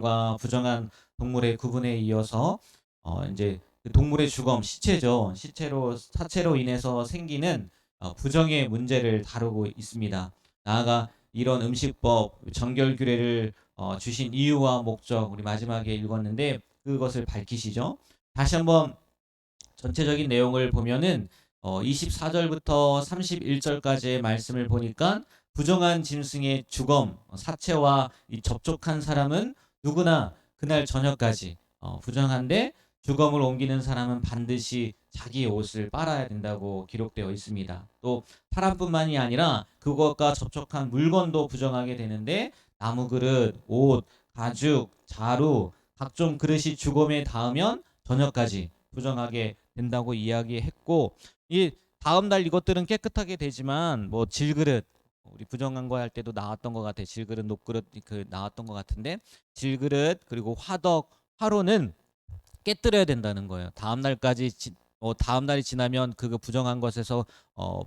과 부정한 동물의 구분에 이어서 이제 그 동물의 주검, 시체죠. 사체로 인해서 생기는 부정의 문제를 다루고 있습니다. 나아가 이런 음식법, 정결규례를 주신 이유와 목적, 우리 마지막에 읽었는데 그것을 밝히시죠. 다시 한번 전체적인 내용을 보면은 24절부터 31절까지의 말씀을 보니까 부정한 짐승의 주검, 사체와 이 접촉한 사람은 누구나 그날 저녁까지 부정한데, 주검을 옮기는 사람은 반드시 자기의 옷을 빨아야 된다고 기록되어 있습니다. 또 사람뿐만이 아니라 그것과 접촉한 물건도 부정하게 되는데, 나무 그릇, 옷, 가죽, 자루, 각종 그릇이 주검에 닿으면 저녁까지 부정하게 된다고 이야기했고, 이 다음 날 이것들은 깨끗하게 되지만 뭐 질그릇, 우리 부정한 거 할 때도 나왔던 것 같아. 질그릇, 녹그릇 그 나왔던 것 같은데, 질그릇 그리고 화덕, 화로는 깨뜨려야 된다는 거예요. 다음 날이 지나면 그거 부정한 것에서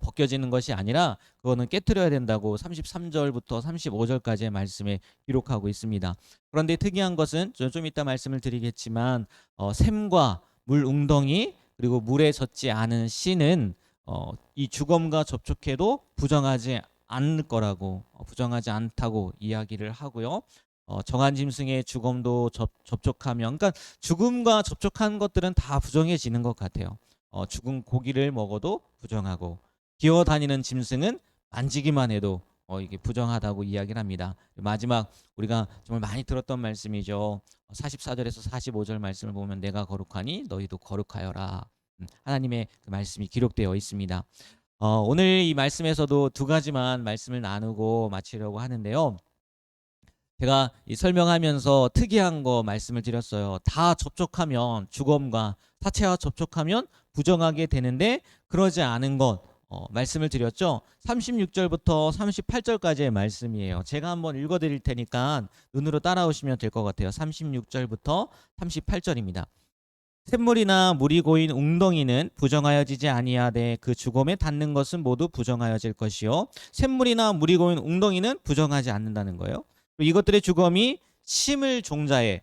벗겨지는 것이 아니라 그거는 깨뜨려야 된다고 33절부터 35절까지의 말씀에 기록하고 있습니다. 그런데 특이한 것은 좀 이따 말씀을 드리겠지만 샘과 물 웅덩이 그리고 물에 젖지 않은 씨는 이 주검과 접촉해도 부정하지 않을 거라고, 부정하지 않다고 이야기를 하고요. 정한 짐승의 주검도 접촉하면, 그러니까 죽음과 접촉한 것들은 다 부정해지는 것 같아요. 죽은 고기를 먹어도 부정하고, 기어다니는 짐승은 만지기만 해도 이게 부정하다고 이야기를 합니다. 마지막 우리가 정말 많이 들었던 말씀이죠. 44절에서 45절 말씀을 보면 내가 거룩하니 너희도 거룩하여라. 하나님의 그 말씀이 기록되어 있습니다. 오늘 이 말씀에서도 두 가지만 말씀을 나누고 마치려고 하는데요. 제가 이 설명하면서 특이한 거 말씀을 드렸어요. 다 접촉하면, 주검과 사체와 접촉하면 부정하게 되는데 그러지 않은 것 말씀을 드렸죠. 36절부터 38절까지의 말씀이에요. 제가 한번 읽어드릴 테니까 눈으로 따라오시면 될 것 같아요. 36절부터 38절입니다. 샘물이나 물이 고인 웅덩이는 부정하여지지 아니하되 그 주검에 닿는 것은 모두 부정하여질 것이요, 샘물이나 물이 고인 웅덩이는 부정하지 않는다는 거예요. 이것들의 주검이 심을 종자에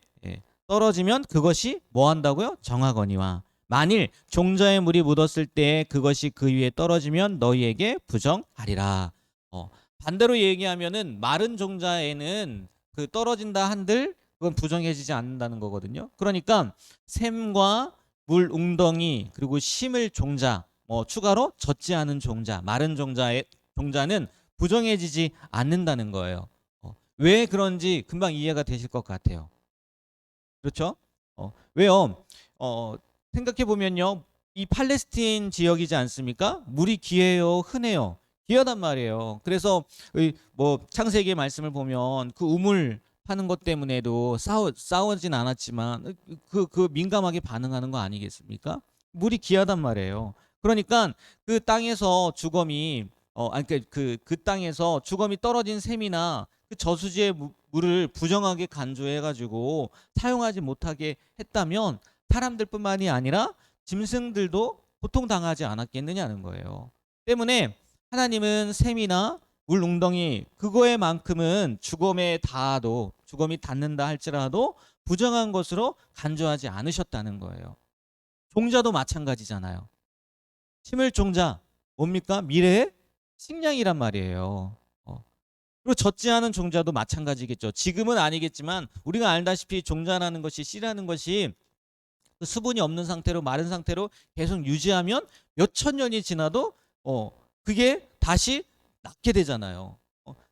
떨어지면 그것이 뭐 한다고요? 정하거니와 만일 종자에 물이 묻었을 때 그것이 그 위에 떨어지면 너희에게 부정하리라. 반대로 얘기하면은 마른 종자에는 그 떨어진다 한들 그건 부정해지지 않는다는 거거든요. 그러니까 샘과 물 웅덩이 그리고 심을 종자, 추가로 젖지 않은 종자, 마른 종자는 부정해지지 않는다는 거예요. 왜 그런지 금방 이해가 되실 것 같아요. 그렇죠? 왜요? 생각해 보면요, 이 팔레스틴 지역이지 않습니까? 물이 귀해요, 흔해요. 귀하단 말이에요. 그래서 뭐 창세기 말씀을 보면 그 우물 파는 것 때문에도 싸우진 않았지만 그 민감하게 반응하는 거 아니겠습니까? 물이 귀하단 말이에요. 그러니까 그 땅에서 주검이 아니 그 땅에서 주검이 떨어진 셈이나 그 저수지의 물을 부정하게 간주해가지고 사용하지 못하게 했다면 사람들뿐만이 아니라 짐승들도 고통당하지 않았겠느냐는 거예요. 때문에 하나님은 샘이나 물 웅덩이 그거에만큼은 주검이 닿는다 할지라도 부정한 것으로 간주하지 않으셨다는 거예요. 종자도 마찬가지잖아요. 심을 종자 뭡니까? 미래의 식량이란 말이에요. 그리고 젖지 않은 종자도 마찬가지겠죠. 지금은 아니겠지만 우리가 알다시피 종자라는 것이, 씨라는 것이 그 수분이 없는 상태로, 마른 상태로 계속 유지하면 몇천 년이 지나도 그게 다시 낫게 되잖아요.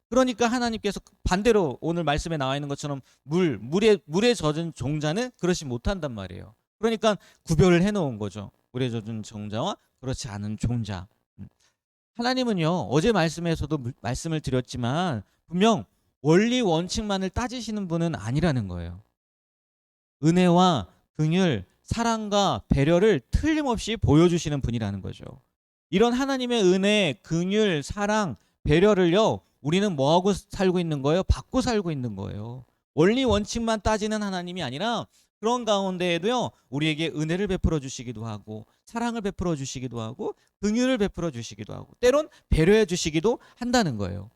그러니까 하나님께서 반대로 오늘 말씀에 나와 있는 것처럼 물에 젖은 종자는 그렇지 못한단 말이에요. 그러니까 구별을 해놓은 거죠. 물에 젖은 종자와 그렇지 않은 종자. 하나님은요, 어제 말씀에서도 말씀을 드렸지만 분명 원리 원칙만을 따지시는 분은 아니라는 거예요. 은혜와 긍휼, 사랑과 배려를 틀림없이 보여주시는 분이라는 거죠. 이런 하나님의 은혜, 긍휼, 사랑, 배려를요, 우리는 뭐하고 살고 있는 거예요? 받고 살고 있는 거예요. 원리 원칙만 따지는 하나님이 아니라 그런 가운데에도요, 우리에게 은혜를 베풀어 주시기도 하고 사랑을 베풀어 주시기도 하고 긍휼을 베풀어 주시기도 하고 때론 배려해 주시기도 한다는 거예요.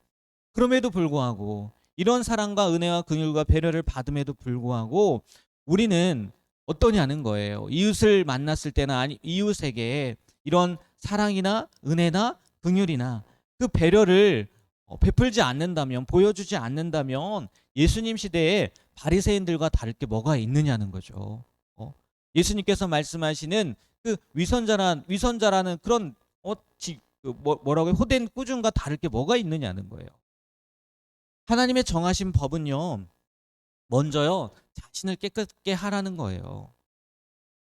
그럼에도 불구하고 이런 사랑과 은혜와 긍휼과 배려를 받음에도 불구하고 우리는 어떠냐는 거예요. 이웃을 만났을 때나 아니 이웃에게 이런 사랑이나 은혜나 긍휼이나 그 배려를 베풀지 않는다면, 보여주지 않는다면 예수님 시대에 바리새인들과 다를 게 뭐가 있느냐는 거죠. 예수님께서 말씀하시는 그 위선자라는 그런 뭐라고 호된 꾸중과 다를 게 뭐가 있느냐는 거예요. 하나님의 정하신 법은요, 먼저요 자신을 깨끗게 하라는 거예요.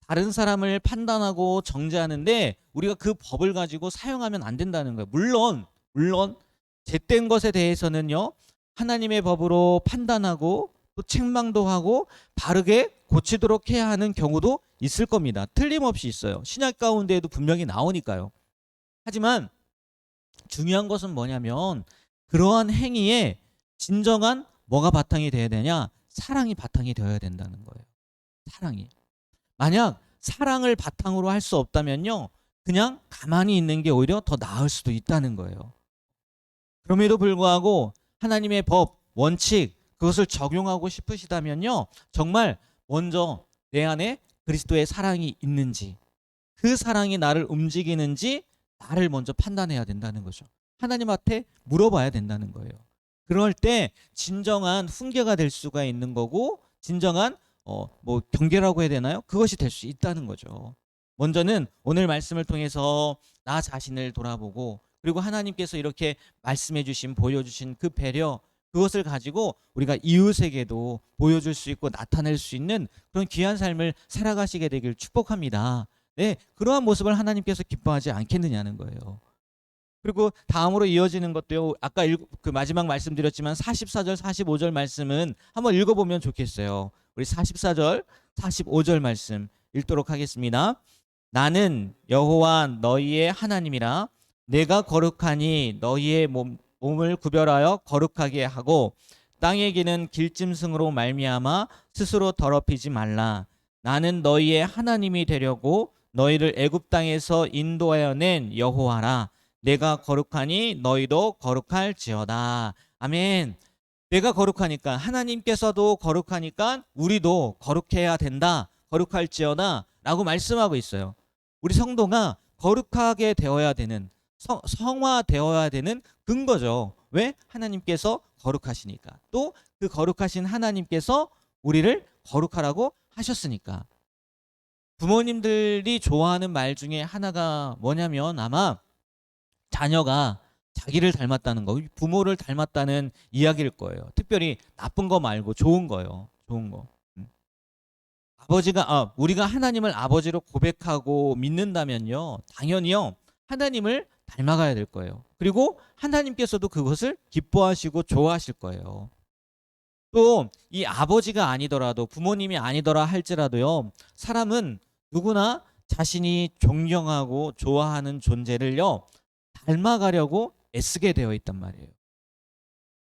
다른 사람을 판단하고 정죄하는데 우리가 그 법을 가지고 사용하면 안 된다는 거예요. 물론 젬된 것에 대해서는요 하나님의 법으로 판단하고 또 책망도 하고 바르게 고치도록 해야 하는 경우도 있을 겁니다. 틀림없이 있어요. 신약 가운데에도 분명히 나오니까요. 하지만 중요한 것은 뭐냐면 그러한 행위에 진정한 뭐가 바탕이 되어야 되냐? 사랑이 바탕이 되어야 된다는 거예요. 사랑이. 만약 사랑을 바탕으로 할 수 없다면요 그냥 가만히 있는 게 오히려 더 나을 수도 있다는 거예요. 그럼에도 불구하고 하나님의 법, 원칙 그것을 적용하고 싶으시다면요 정말 먼저 내 안에 그리스도의 사랑이 있는지, 그 사랑이 나를 움직이는지 나를 먼저 판단해야 된다는 거죠. 하나님 앞에 물어봐야 된다는 거예요. 그럴 때 진정한 훈계가 될 수가 있는 거고, 진정한 경계라고 해야 되나요? 그것이 될 수 있다는 거죠. 먼저는 오늘 말씀을 통해서 나 자신을 돌아보고, 그리고 하나님께서 이렇게 말씀해 주신, 보여주신 그 배려, 그것을 가지고 우리가 이웃에게도 보여줄 수 있고 나타낼 수 있는 그런 귀한 삶을 살아가시게 되길 축복합니다. 네, 그러한 모습을 하나님께서 기뻐하지 않겠느냐는 거예요. 그리고 다음으로 이어지는 것도요. 아까 그 마지막 말씀드렸지만 44절, 45절 말씀은 한번 읽어보면 좋겠어요. 우리 44절, 45절 말씀 읽도록 하겠습니다. 나는 여호와 너희의 하나님이라. 내가 거룩하니 너희의 몸을 구별하여 거룩하게 하고 땅에 기는 길짐승으로 말미암아 스스로 더럽히지 말라. 나는 너희의 하나님이 되려고 너희를 애굽 땅에서 인도하여 낸 여호와라. 내가 거룩하니 너희도 거룩할지어다. 아멘. 내가 거룩하니까, 하나님께서도 거룩하니까 우리도 거룩해야 된다. 거룩할지어다 라고 말씀하고 있어요. 우리 성도가 거룩하게 되어야 되는, 성화되어야 되는 근거죠. 왜? 하나님께서 거룩하시니까. 또 그 거룩하신 하나님께서 우리를 거룩하라고 하셨으니까. 부모님들이 좋아하는 말 중에 하나가 뭐냐면 아마 자녀가 자기를 닮았다는 거, 부모를 닮았다는 이야기일 거예요. 특별히 나쁜 거 말고 좋은 거요. 좋은 거. 우리가 하나님을 아버지로 고백하고 믿는다면요, 당연히요, 하나님을 닮아가야 될 거예요. 그리고 하나님께서도 그것을 기뻐하시고 좋아하실 거예요. 또 이 아버지가 아니더라도, 부모님이 아니더라 할지라도요, 사람은 누구나 자신이 존경하고 좋아하는 존재를요 닮아가려고 애쓰게 되어 있단 말이에요.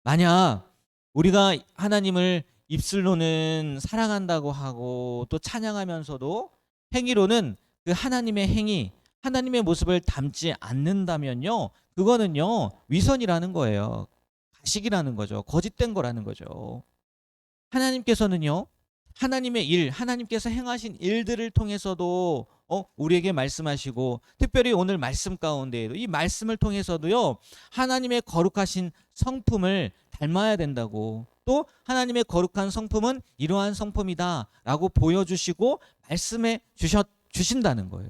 만약 우리가 하나님을 입술로는 사랑한다고 하고 또 찬양하면서도 행위로는 그 하나님의 행위, 하나님의 모습을 담지 않는다면요, 그거는요 위선이라는 거예요. 가식이라는 거죠. 거짓된 거라는 거죠. 하나님께서는요, 하나님의 일, 하나님께서 행하신 일들을 통해서도 우리에게 말씀하시고, 특별히 오늘 말씀 가운데에도 이 말씀을 통해서도요 하나님의 거룩하신 성품을 닮아야 된다고, 또 하나님의 거룩한 성품은 이러한 성품이다라고 보여주시고 말씀해 주신다는 거예요.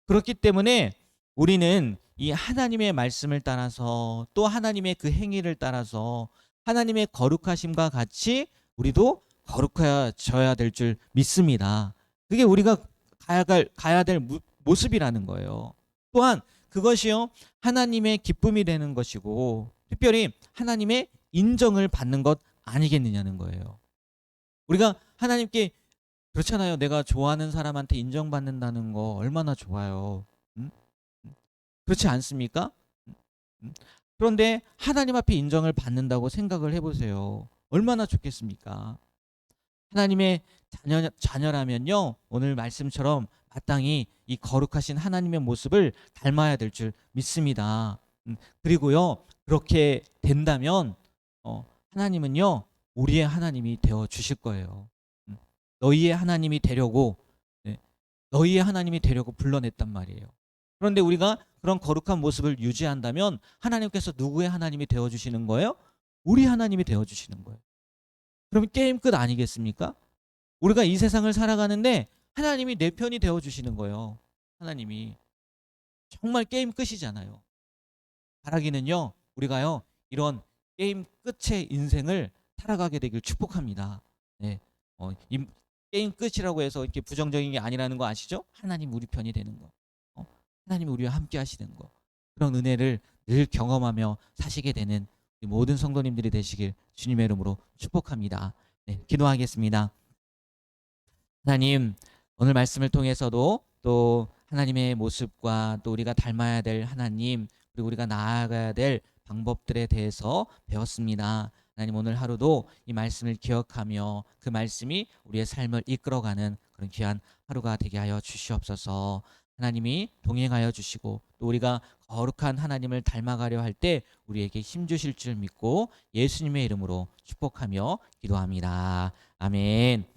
그렇기 때문에 우리는 이 하나님의 말씀을 따라서, 또 하나님의 그 행위를 따라서 하나님의 거룩하심과 같이 우리도 거룩해져야 될 줄 믿습니다. 그게 우리가 가야 될 모습이라는 거예요. 또한 그것이요 하나님의 기쁨이 되는 것이고, 특별히 하나님의 인정을 받는 것 아니겠느냐는 거예요. 우리가 하나님께, 그렇잖아요, 내가 좋아하는 사람한테 인정받는다는 거 얼마나 좋아요. 그렇지 않습니까? 그런데 하나님 앞에 인정을 받는다고 생각을 해보세요. 얼마나 좋겠습니까? 하나님의 자녀라면요, 오늘 말씀처럼 마땅히 이 거룩하신 하나님의 모습을 닮아야 될 줄 믿습니다. 그리고요, 그렇게 된다면 하나님은요, 우리의 하나님이 되어 주실 거예요. 너희의 하나님이 되려고, 네, 너희의 하나님이 되려고 불러냈단 말이에요. 그런데 우리가 그런 거룩한 모습을 유지한다면 하나님께서 누구의 하나님이 되어 주시는 거예요? 우리 하나님이 되어 주시는 거예요. 그러면 게임 끝 아니겠습니까? 우리가 이 세상을 살아가는데 하나님이 내 편이 되어 주시는 거예요. 하나님이. 정말 게임 끝이잖아요. 바라기는요, 우리가요, 이런 게임 끝의 인생을 살아가게 되길 축복합니다. 네. 이 게임 끝이라고 해서 이렇게 부정적인 게 아니라는 거 아시죠? 하나님 우리 편이 되는 거. 하나님 우리와 함께 하시는 거. 그런 은혜를 늘 경험하며 사시게 되는 모든 성도님들이 되시길 주님의 이름으로 축복합니다. 네, 기도하겠습니다. 하나님, 오늘 말씀을 통해서도 또 하나님의 모습과 또 우리가 닮아야 될 하나님, 그리고 우리가 나아가야 될 방법들에 대해서 배웠습니다. 하나님, 오늘 하루도 이 말씀을 기억하며 그 말씀이 우리의 삶을 이끌어가는 그런 귀한 하루가 되게 하여 주시옵소서. 하나님이 동행하여 주시고 또 우리가 거룩한 하나님을 닮아가려 할 때 우리에게 힘 주실 줄 믿고 예수님의 이름으로 축복하며 기도합니다. 아멘.